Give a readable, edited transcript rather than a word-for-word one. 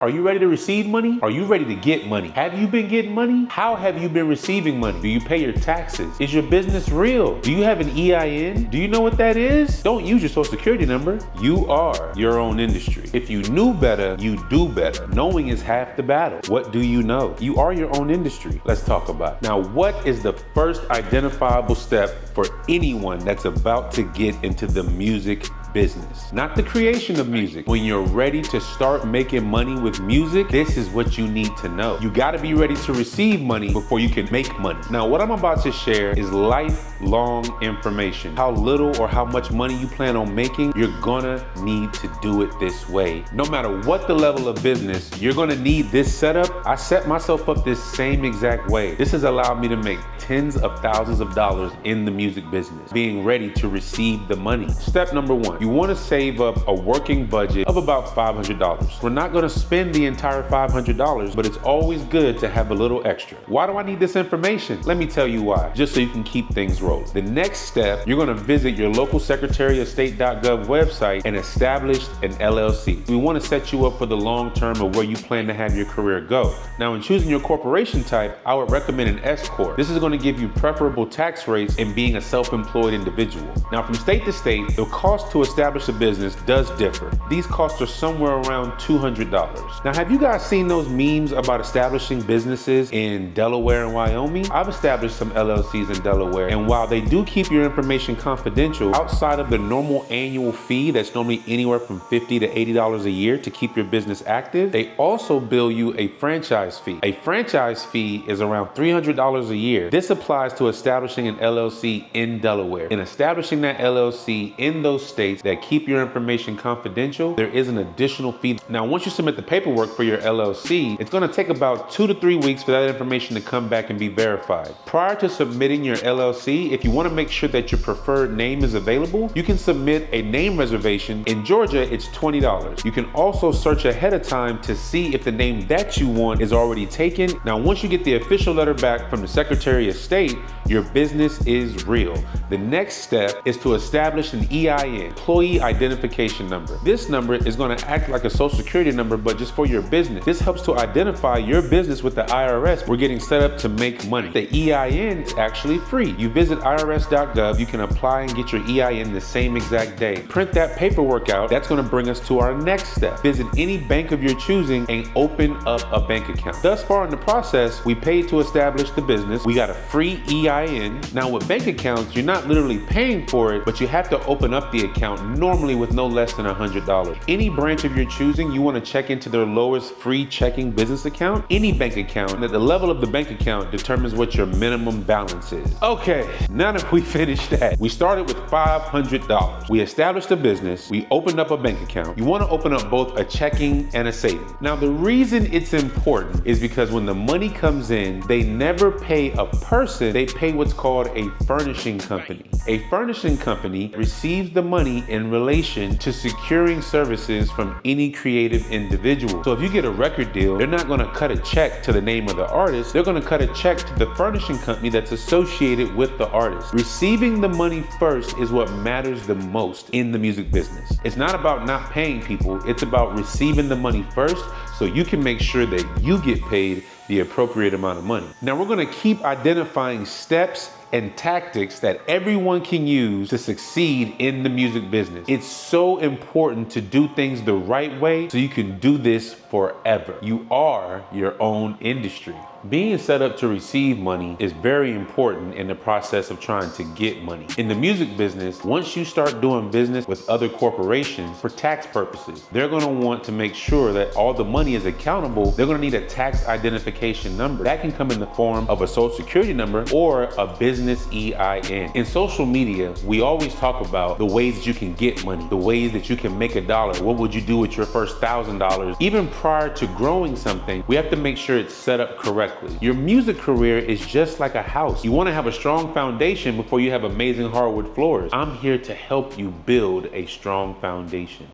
Are you ready to receive money? Are you ready to get money? Have you been getting money? How have you been receiving money? Do you pay your taxes? Is your business real? Do you have an EIN? Do you know what that is? Don't use your social security number. You are your own industry. If you knew better, you do better. Knowing is half the battle. What do you know? You are your own industry. Let's talk about it. Now, what is the first identifiable step for anyone that's about to get into the music business? Not the creation of music. When you're ready to start making money with music, this is what you need to know. You got to be ready to receive money before you can make money. Now, what I'm about to share is lifelong information. How little or how much money you plan on making, you're gonna need to do it this way. No matter what the level of business, you're gonna need this setup. I set myself up this same exact way. This has allowed me to make tens of thousands of dollars in the music business, being ready to receive the money. Step number one, you want to save up a working budget of about $500. We're not going to spend the entire $500, but it's always good to have a little extra. Why do I need this information? Let me tell you why, just so you can keep things rolling. The next step, you're going to visit your local Secretary of State.gov website and establish an LLC. We want to set you up for the long term of where you plan to have your career go. Now, in choosing your corporation type, I would recommend an S Corp. This is going to give you preferable tax rates in being a self-employed individual. Now, from state to state, the cost to establish a business does differ. These costs are somewhere around $200. Now, have you guys seen those memes about establishing businesses in Delaware and Wyoming? I've established some LLCs in Delaware, and while they do keep your information confidential, outside of the normal annual fee that's normally anywhere from $50 to $80 a year to keep your business active, they also bill you a franchise fee. A franchise fee is around $300 a year. This applies to establishing an LLC in Delaware. In establishing that LLC in those states that keep your information confidential, there is an additional fee. Now, once you submit the paperwork for your LLC, it's going to take about 2 to 3 weeks for that information to come back and be verified. Prior to submitting your LLC, if you want to make sure that your preferred name is available, you can submit a name reservation. In Georgia, it's $20. You can also search ahead of time to see if the name that you want is already taken. Now, once you get the official letter back from the Secretary of State, your business is real. The next step is to establish an EIN, employee identification number. This number is going to act like a social security number, but just for your business. This helps to identify your business with the IRS. We're getting set up to make money. The EIN is actually free. You visit irs.gov, you can apply and get your EIN the same exact day. Print that paperwork out. That's going to bring us to our next step. Visit any bank of your choosing and open up a bank account. Thus far in the process, we paid to establish the business. We got a free EIN. Now, with bank accounts, you're not literally paying for it, but you have to open up the account normally with no less than $100. Any branch of your choosing, you want to check into their lowest free checking business account, any bank account, and at the level of the bank account determines what your minimum balance is. Okay, now that we finished that, we started with $500. We established a business, we opened up a bank account. You want to open up both a checking and a savings. Now, the reason it's important is because when the money comes in, they never pay a person, they pay what's called a furnishing company. A furnishing company receives the money in relation to securing services from any creative individual. So if you get a record deal, they're not going to cut a check to the name of the artist. They're going to cut a check to the furnishing company that's associated with the artist. Receiving the money first is what matters the most in the music business. It's not about not paying people. It's about receiving the money first so you can make sure that you get paid the appropriate amount of money. Now, we're going to keep identifying steps and tactics that everyone can use to succeed in the music business. It's so important to do things the right way so you can do this forever. You are your own industry. Being set up to receive money is very important in the process of trying to get money. In the music business, once you start doing business with other corporations for tax purposes, they're going to want to make sure that all the money is accountable. They're going to need a tax identification number. That can come in the form of a social security number or a business EIN. In social media, we always talk about the ways that you can get money, the ways that you can make a dollar. What would you do with your first $1,000? Even prior to growing something, we have to make sure it's set up correctly. Your music career is just like a house. You want to have a strong foundation before you have amazing hardwood floors. I'm here to help you build a strong foundation.